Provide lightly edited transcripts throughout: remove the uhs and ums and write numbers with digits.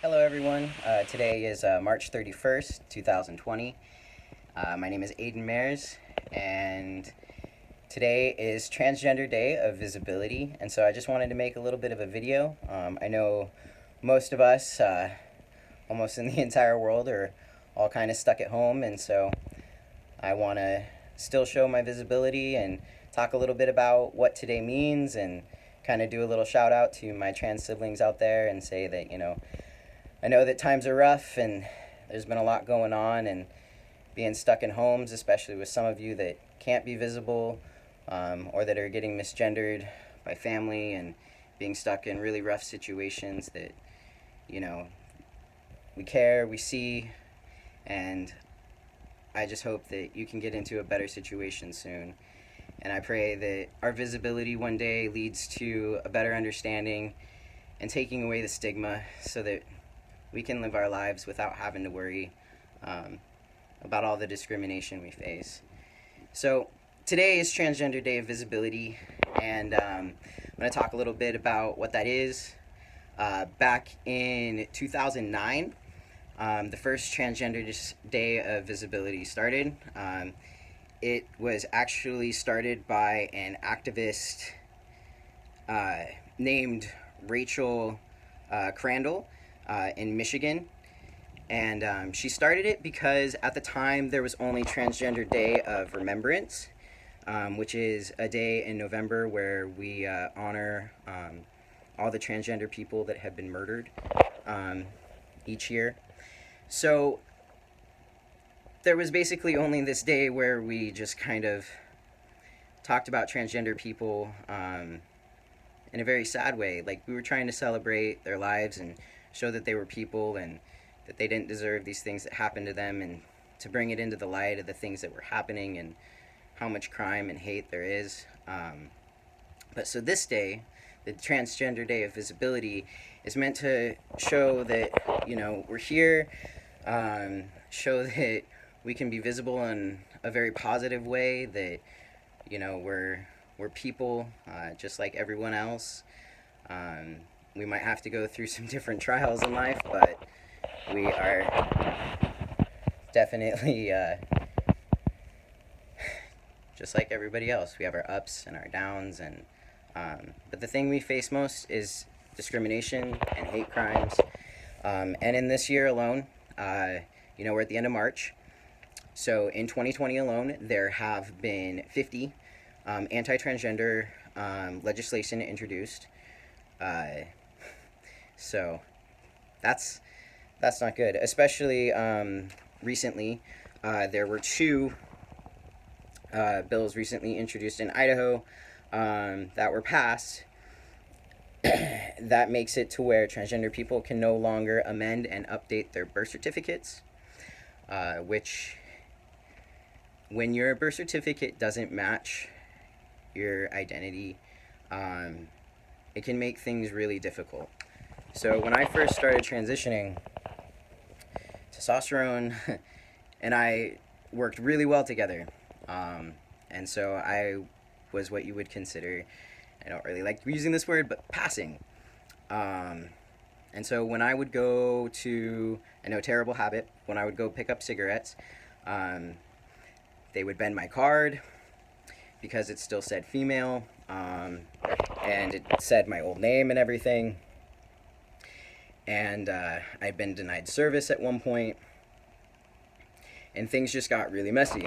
Hello, everyone. Today is March 31st, 2020. My name is Aiden Mares, and today is Transgender Day of Visibility. And so I just wanted to make a little bit of a video. I know most of us, almost in the entire world, are all kind of stuck at home, and so I want to still show my visibility and talk a little bit about what today means and kind of do a little shout out to my trans siblings out there and say that, I know that times are rough and there's been a lot going on, and being stuck in homes, especially with some of you that can't be visible or that are getting misgendered by family and being stuck in really rough situations that, you know, we care, we see, and I just hope that you can get into a better situation soon. And I pray that our visibility one day leads to a better understanding and taking away the stigma so that we can live our lives without having to worry about all the discrimination we face. So today is Transgender Day of Visibility, and I'm going to talk a little bit about what that is. Back in 2009, the first Transgender Day of Visibility started. It was actually started by an activist named Rachel Crandall in Michigan. And she started it because at the time there was only Transgender Day of Remembrance, which is a day in November where we honor all the transgender people that have been murdered each year. So there was basically only this day where we just kind of talked about transgender people in a very sad way. Like, we were trying to celebrate their lives and show that they were people and that they didn't deserve these things that happened to them, and to bring it into the light of the things that were happening and how much crime and hate there is. But so this day, the Transgender Day of Visibility, is meant to show that, we're here, show that we can be visible in a very positive way, that, we're people just like everyone else. We might have to go through some different trials in life, but we are definitely just like everybody else. We have our ups and our downs, and but the thing we face most is discrimination and hate crimes. And in this year alone, we're at the end of March. So in 2020 alone, there have been 50 anti-transgender legislation introduced. So that's not good. Especially recently, there were two bills recently introduced in Idaho that were passed that makes it to where transgender people can no longer amend and update their birth certificates, which, when your birth certificate doesn't match your identity, it can make things really difficult. So when I first started transitioning, testosterone and I worked really well together. And so I was what you would consider, I don't really like using this word, but passing. And so when I would go to, I know, terrible habit, when I would go pick up cigarettes, they would bend my card because it still said female, and it said my old name and everything. And I'd been denied service at one point, and things just got really messy.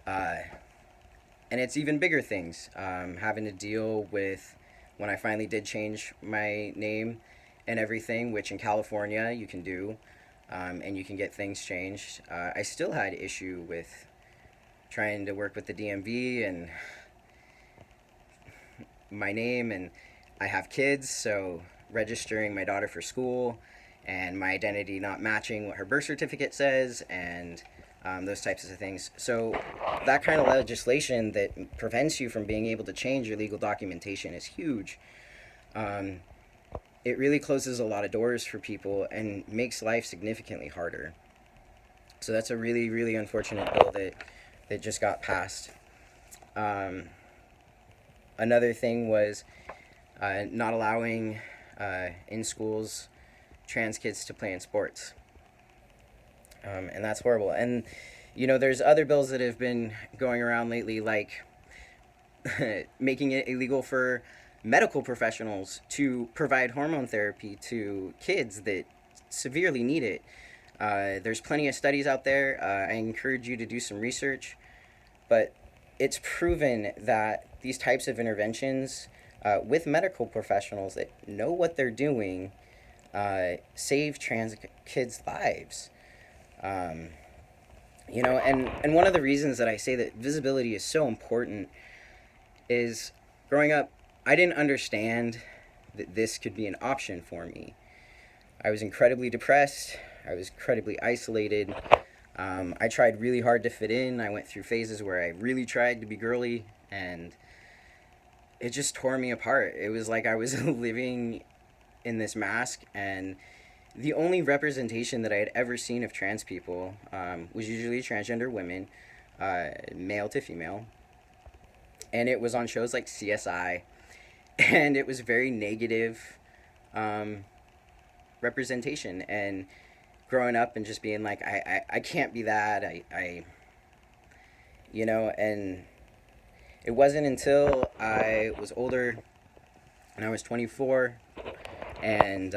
And it's even bigger things, having to deal with when I finally did change my name and everything, which in California you can do, and you can get things changed. I still had issue with trying to work with the DMV and my name, and I have kids, so registering my daughter for school and my identity not matching what her birth certificate says, and those types of things. So that kind of legislation that prevents you from being able to change your legal documentation is huge. It really closes a lot of doors for people and makes life significantly harder. So that's a really, really unfortunate bill that just got passed. Another thing was not allowing in schools trans kids to play in sports. And that's horrible. And, there's other bills that have been going around lately, like making it illegal for medical professionals to provide hormone therapy to kids that severely need it. There's plenty of studies out there. I encourage you to do some research, but it's proven that these types of interventions with medical professionals that know what they're doing save trans kids' lives. And one of the reasons that I say that visibility is so important is growing up, I didn't understand that this could be an option for me. I was incredibly depressed. I was incredibly isolated. I tried really hard to fit in. I went through phases where I really tried to be girly, and it just tore me apart. It was like I was living in this mask, and the only representation that I had ever seen of trans people was usually transgender women, male to female. And it was on shows like CSI, and it was very negative representation. And growing up and just being like, I can't be that, and it wasn't until I was older and I was 24 and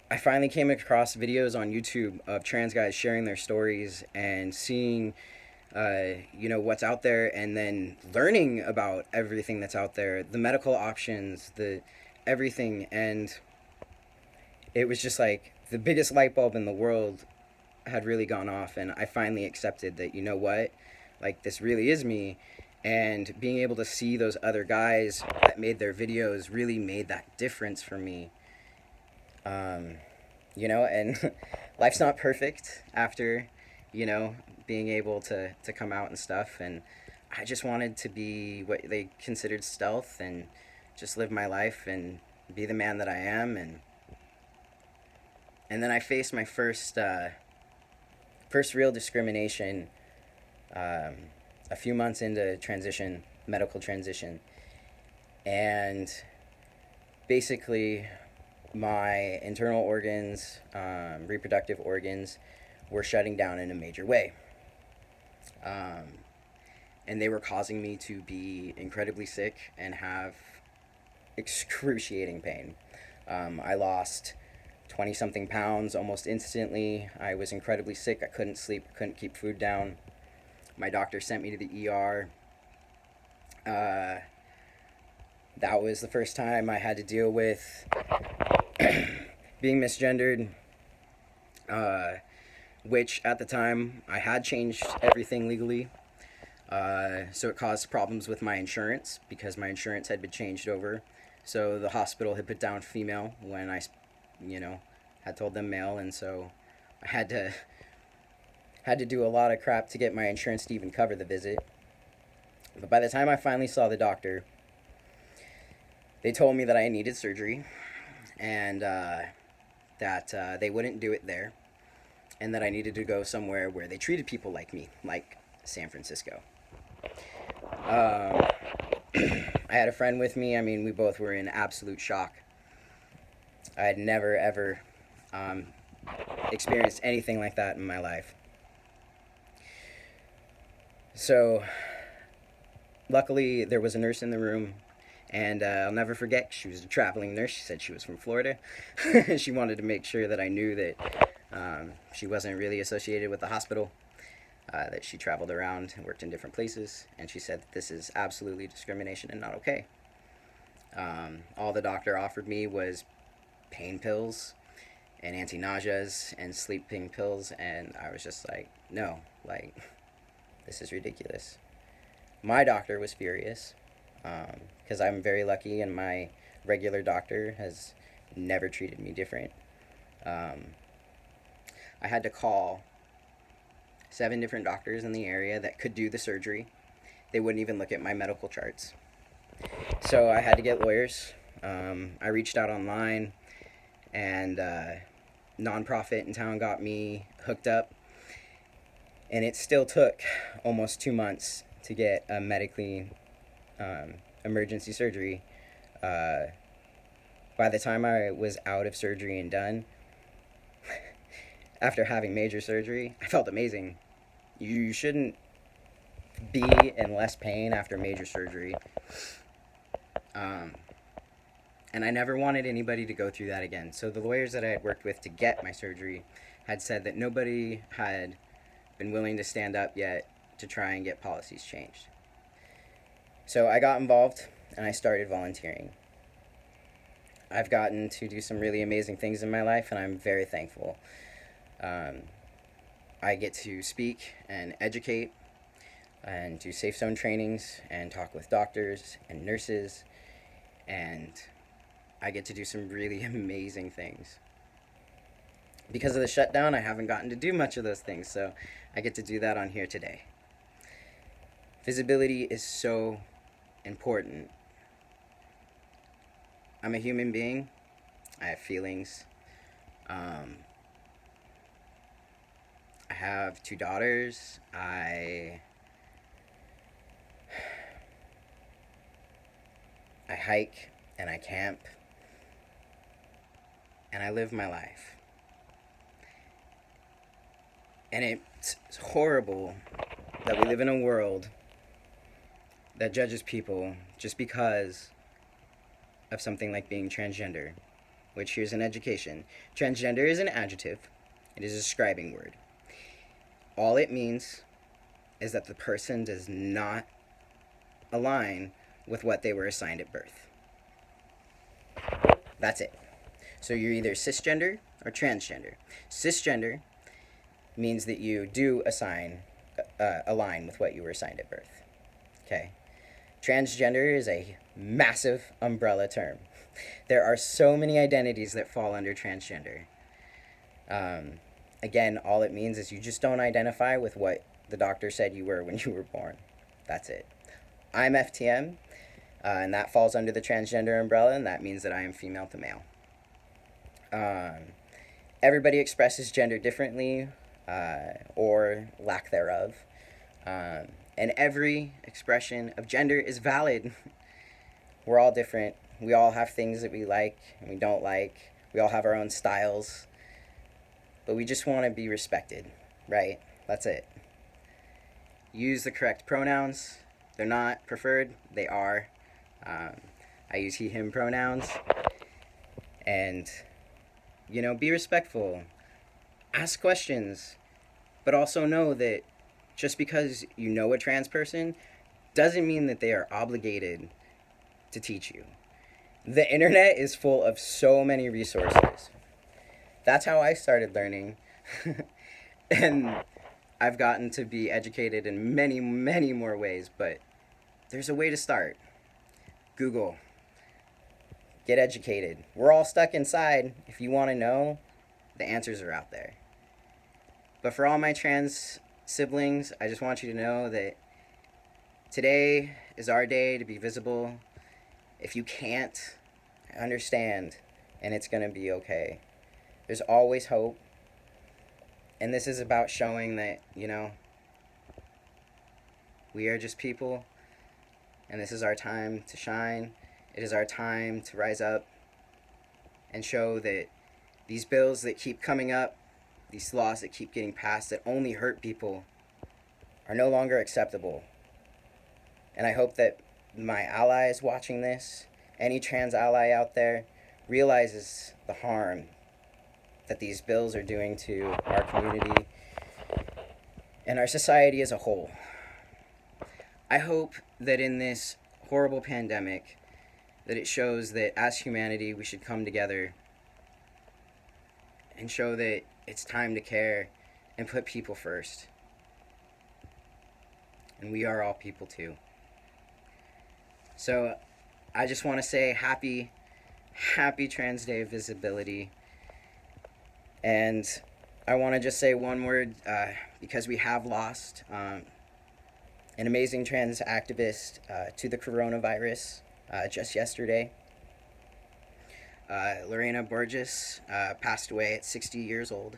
I finally came across videos on YouTube of trans guys sharing their stories and seeing, what's out there, and then learning about everything that's out there, the medical options, the everything. And it was just like the biggest light bulb in the world had really gone off, and I finally accepted that, like, this really is me. And being able to see those other guys that made their videos really made that difference for me. And life's not perfect after, being able to come out and stuff. And I just wanted to be what they considered stealth and just live my life and be the man that I am. And then I faced my first real discrimination a few months into medical transition. And basically my internal organs, reproductive organs, were shutting down in a major way. And they were causing me to be incredibly sick and have excruciating pain. I lost 20-something pounds almost instantly. I was incredibly sick. I couldn't sleep, couldn't keep food down. My doctor sent me to the ER. That was the first time I had to deal with being misgendered, which at the time I had changed everything legally. So it caused problems with my insurance because my insurance had been changed over. So the hospital had put down female when I, had told them male, and so I had to do a lot of crap to get my insurance to even cover the visit. But by the time I finally saw the doctor, they told me that I needed surgery, and that they wouldn't do it there, and that I needed to go somewhere where they treated people like me, like San Francisco. I had a friend with me. I mean, we both were in absolute shock. I had never, ever experienced anything like that in my life. So, luckily, there was a nurse in the room, and I'll never forget, she was a traveling nurse. She said she was from Florida. She wanted to make sure that I knew that she wasn't really associated with the hospital, that she traveled around and worked in different places, and she said that this is absolutely discrimination and not okay. All the doctor offered me was pain pills and anti-nauseas and sleeping pills, and I was just like, no, like, this is ridiculous. My doctor was furious, because I'm very lucky and my regular doctor has never treated me different. I had to call 7 different doctors in the area that could do the surgery. They wouldn't even look at my medical charts. So I had to get lawyers. I reached out online, and nonprofit in town got me hooked up, and it still took almost 2 months to get a medically emergency surgery By the time I was out of surgery and done, after having major surgery, I felt amazing. You shouldn't be in less pain after major surgery. And I never wanted anybody to go through that again. So the lawyers that I had worked with to get my surgery had said that nobody had been willing to stand up yet to try and get policies changed. So I got involved and I started volunteering. I've gotten to do some really amazing things in my life, and I'm very thankful. I get to speak and educate and do safe zone trainings and talk with doctors and nurses, and I get to do some really amazing things. Because of the shutdown, I haven't gotten to do much of those things, so I get to do that on here today. Visibility is so important. I'm a human being. I have feelings. I have 2 daughters. I hike and I camp. And I live my life. And it's horrible that we live in a world that judges people just because of something like being transgender, which here's an education. Transgender is an adjective. It is a describing word. All it means is that the person does not align with what they were assigned at birth. That's it. So you're either cisgender or transgender. Cisgender means that you do align with what you were assigned at birth. Okay? Transgender is a massive umbrella term. There are so many identities that fall under transgender. Again, all it means is you just don't identify with what the doctor said you were when you were born. That's it. I'm FTM, and that falls under the transgender umbrella, and that means that I am female to male. Everybody expresses gender differently, or lack thereof. And every expression of gender is valid. We're all different. We all have things that we like and we don't like. We all have our own styles. But we just want to be respected, right? That's it. Use the correct pronouns. They're not preferred. They are. I use he, him pronouns. And, be respectful. Ask questions. But also know that just because you know a trans person doesn't mean that they are obligated to teach you. The internet is full of so many resources. That's how I started learning. And I've gotten to be educated in many, many more ways, but there's a way to start. Google. Get educated. We're all stuck inside. If you want to know, the answers are out there. But for all my trans siblings, I just want you to know that today is our day to be visible. If you can't, I understand, and it's going to be okay. There's always hope. And this is about showing that, we are just people, and this is our time to shine. It is our time to rise up and show that these bills that keep coming up, these laws that keep getting passed that only hurt people, are no longer acceptable. And I hope that my allies watching this, any trans ally out there, realizes the harm that these bills are doing to our community and our society as a whole. I hope that in this horrible pandemic, that it shows that as humanity we should come together and show that it's time to care and put people first. And we are all people too. So I just want to say happy Trans Day of Visibility. And I want to just say one word, because we have lost an amazing trans activist to the coronavirus just yesterday. Lorena Borges passed away at 60 years old.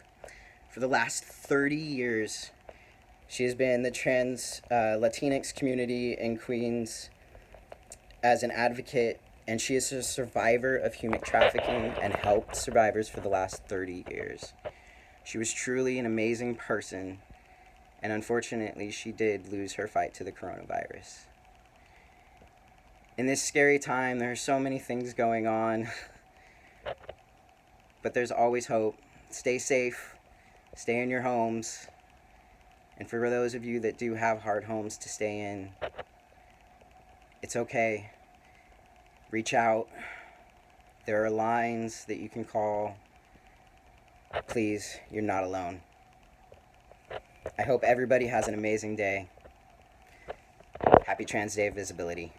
For the last 30 years, she has been in the trans Latinx community in Queens as an advocate and she is a survivor of human trafficking and helped survivors for the last 30 years. She was truly an amazing person, and unfortunately, she did lose her fight to the coronavirus. In this scary time, there are so many things going on, but there's always hope. Stay safe, stay in your homes, and for those of you that do have hard homes to stay in, it's okay. Reach out. There are lines that you can call. Please, you're not alone. I hope everybody has an amazing day. Happy Trans Day of Visibility.